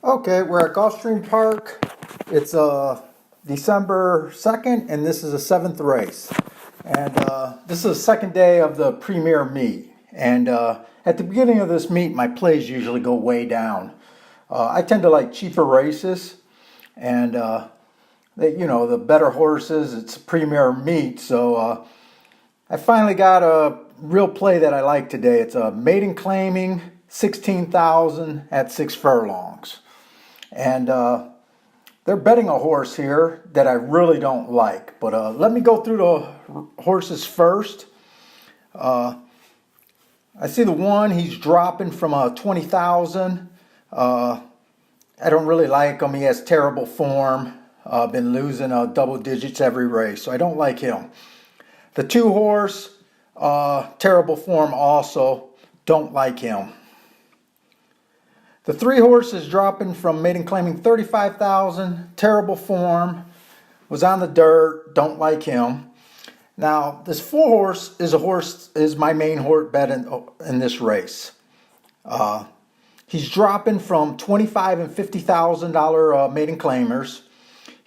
Okay, we're at Gulfstream Park. It's December 2nd, and this is the seventh race. And this is the second day of the premier meet. And at the beginning of this meet, my plays usually go way down. I tend to like cheaper races, and the better horses. It's a premier meet, so I finally got a real play that I like today. It's a maiden claiming 16,000 at 6 furlongs. And they're betting a horse here that I really don't like. But let me go through the horses first. I see the one, he's dropping from 20,000. I don't really like him. He has terrible form. Been losing double digits every race, so I don't like him. The 2 horse, terrible form also. Don't like him. The 3 horse is dropping from maiden claiming 35,000, terrible form, was on the dirt, don't like him. Now, this 4 horse is my main horse bet in this race. He's dropping from $25,000 and $50,000 maiden claimers.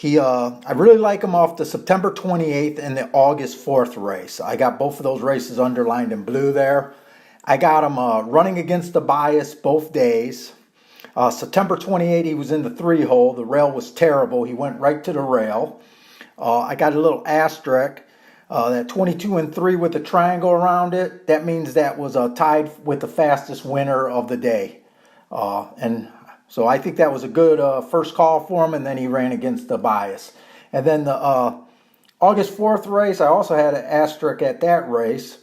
I really like him off the September 28th and the August 4th race. I got both of those races underlined in blue there. I got him running against the bias both days. September 28th, he was in the 3-hole. The rail was terrible. He went right to the rail. I got a little asterisk. That 22 and 3 with the triangle around it, that means that was tied with the fastest winner of the day. And so I think that was a good first call for him, and then he ran against the bias. And then the August 4th race, I also had an asterisk at that race.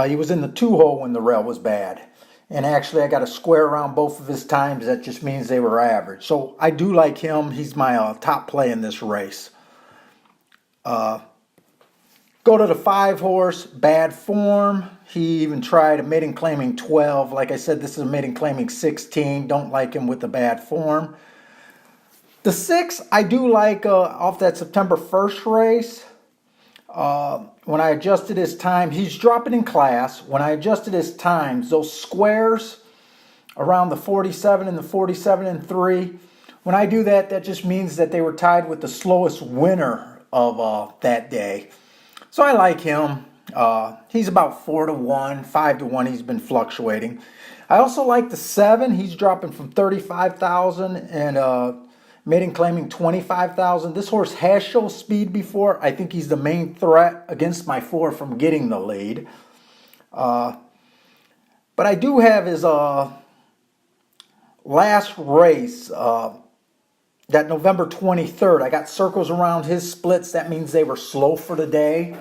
He was in the 2-hole when the rail was bad. And actually, I got a square around both of his times. That just means they were average. So I do like him. He's my top play in this race. Go to the 5 horse, bad form. He even tried a maiden claiming 12. Like I said, this is a maiden claiming 16. Don't like him with the bad form. The 6, I do like off that September 1st race. When I adjusted his time, he's dropping in class. When I adjusted his times, those squares around the 47 and the 47 and 3, when I do that, that just means that they were tied with the slowest winner of that day. So I like him. He's about 4-1, 5-1. He's been fluctuating. I also like the 7. He's dropping from 35,000 and maiden claiming 25,000. This horse has shown speed before. I think he's the main threat against my 4 from getting the lead. But I do have his last race, that November 23rd. I got circles around his splits. That means they were slow for the day.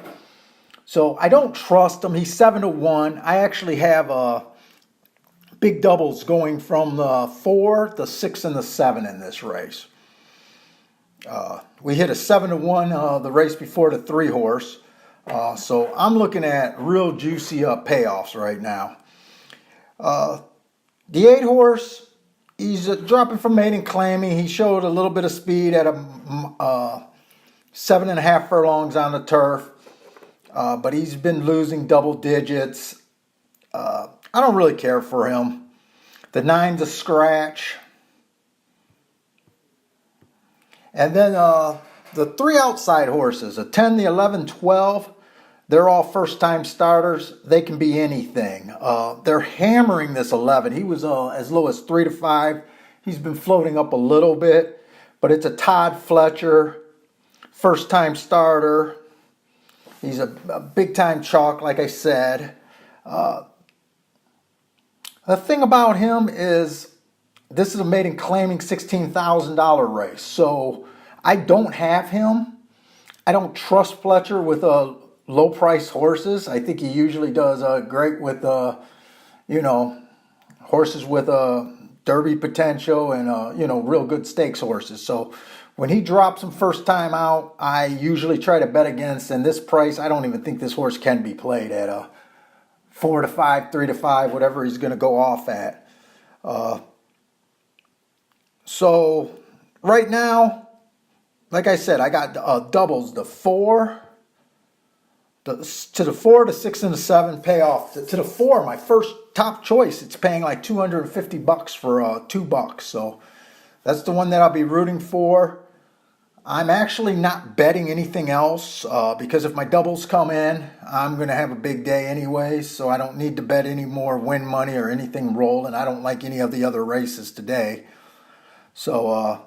So I don't trust him. He's 7-1. I actually have big doubles going from the 4, the 6, and the 7 in this race. We hit a 7-1 the race before the 3 horse. So I'm looking at real juicy payoffs right now. The 8 horse, he's dropping from maiden claiming. He showed a little bit of speed at 7.5 furlongs on the turf. But he's been losing double digits. I don't really care for him. The 9's a scratch. And then the 3 outside horses, the 10, the 11, 12, they're all first-time starters. They can be anything. They're hammering this 11. He was as low as 3-5. He's been floating up a little bit, but it's a Todd Fletcher, first-time starter. He's a big-time chalk, like I said. The thing about him is this is a maiden claiming $16,000 race. So I don't have him. I don't trust Fletcher with low-priced horses. I think he usually does great with, horses with derby potential and, real good stakes horses. So when he drops them first time out, I usually try to bet against. And this price, I don't even think this horse can be played at 4-5, 3-5, whatever he's going to go off at. So right now, like I said, I got doubles. The 4, to the 4, the 6, and the 7 pay off. To the 4, my first top choice, it's paying like $250 for $2. So That's the one that I'll be rooting for. I'm actually not betting anything else because if my doubles come in, I'm going to have a big day anyway, so I don't need to bet any more win money or anything rolling. I don't like any of the other races today. So,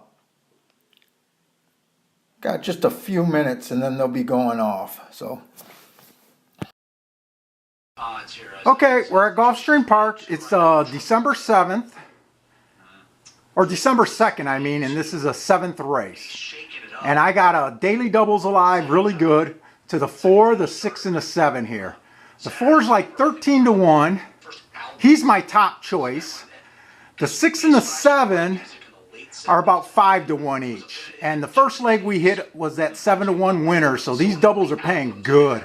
got just a few minutes and then they'll be going off. So, okay, we're at Gulfstream Park. It's December 7th, or December 2nd, I mean, and this is a 7th race. And I got a daily doubles alive, really good, to the 4, the 6, and the 7 here. The 4 is like 13 to 1. He's my top choice. The 6 and the 7 are about 5 to 1 each. And the first leg we hit was that 7 to 1 winner, so these doubles are paying good.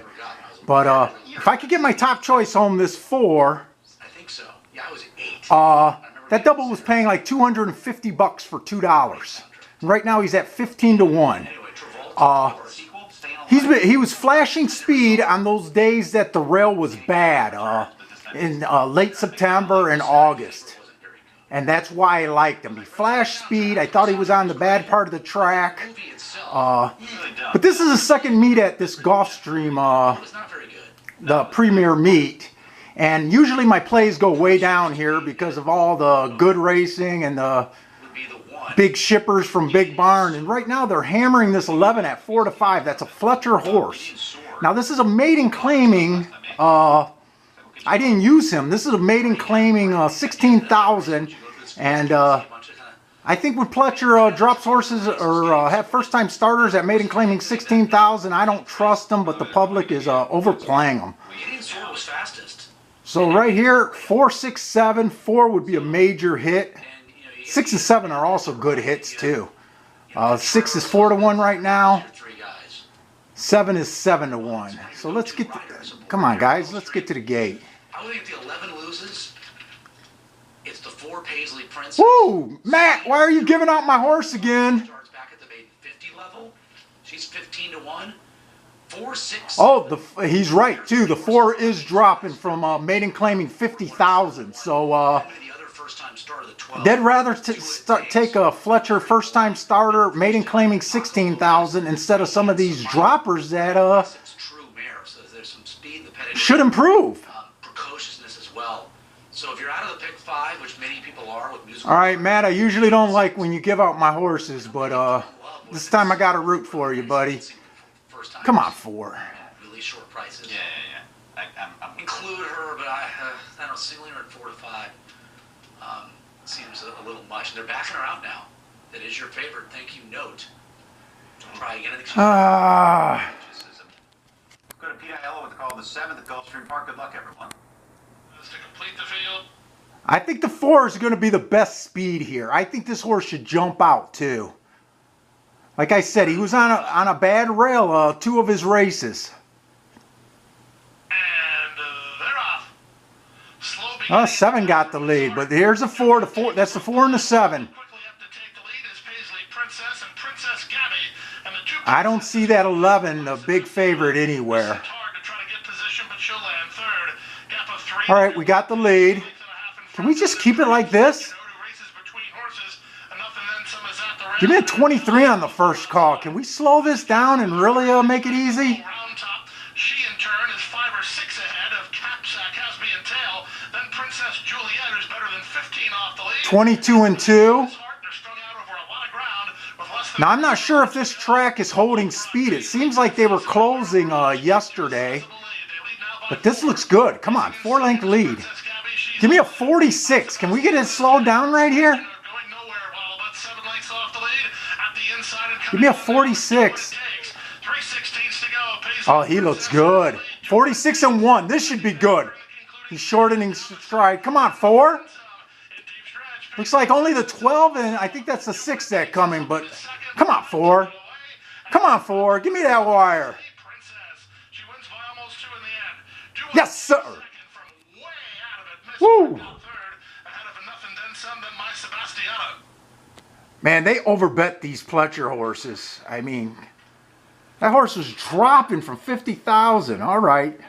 But if I could get my top choice home, this 4, that double was paying like $250 for $2. Right now he's at 15 to 1. He was flashing speed on those days that the rail was bad in late September and August. And that's why I liked him. He flashed speed. I thought he was on the bad part of the track. But this is the second meet at this Gulfstream, the premier meet. And usually my plays go way down here because of all the good racing and the big shippers from Big Barn. And right now they're hammering this 11 at 4 to 5. That's a Fletcher horse. Now this is a maiden claiming, I didn't use him. This is a maiden claiming 16,000. And I think when Fletcher drops horses or have first time starters at maiden claiming 16,000, I don't trust them, but the public is overplaying them. So right here, 4, 6, 7, 4 would be a major hit. 6 and 7 are also good hits too. 6 is 4 to 1 right now. 7 is 7 to 1. So let's get to, come on guys, let's get to the gate. I would think if the 11 loses, it's the 4 Paisley Princess. Whoa, Matt, why are you giving out my horse again? Starts back at the maiden 50 level. She's 15 to 1. 4, 6. Oh, he's right too. The 4 is dropping from maiden claiming 50,000. So they'd rather take a Fletcher first time starter maiden claiming 16,000 instead of some of these droppers that should improve. Precociousness as well. So if you're out of the pick 5, which many people are with musical. All right, Matt, I usually don't like when you give out my horses, but this time I got to root for you, buddy. Come on, 4. Really short prices. Yeah. I'm include her, but I don't ceiling her at 4 to 5. Seems a little much. And they're backing her out now. That is your favorite. Thank you, note. Try again. Go to PIL with the call of the 7th at Gulfstream Park. Good luck, everyone. To complete the field. I think the 4 is going to be the best speed here. I think this horse should jump out too. Like I said, he was on a bad rail 2 of his races. And they're off. 7 got the lead, but here's a 4. The 4. That's the 4 and the 7. I don't see that 11, the big favorite, anywhere. All right, we got the lead. Can we just keep it like this? Give me a 23 on the first call. Can we slow this down and really make it easy? She in turn is 5 or 6 ahead of Casby and Tail. Then Princess Juliet, who's better than 15 off the lead. 22 and 2. Now I'm not sure if this track is holding speed. It seems like they were closing yesterday. But this looks good. Come on, 4-length lead. Give me a 46. Can we get it slowed down right here? Give me a 46. Oh, he looks good. 46 and 1. This should be good. He's shortening stride. Come on, 4. Looks like only the 12 and I think that's the 6 that coming, but come on, 4. Come on, 4. Give me that wire. Yes, sir. Woo. Man, they overbet these Fletcher horses. I mean, that horse was dropping from 50,000. All right.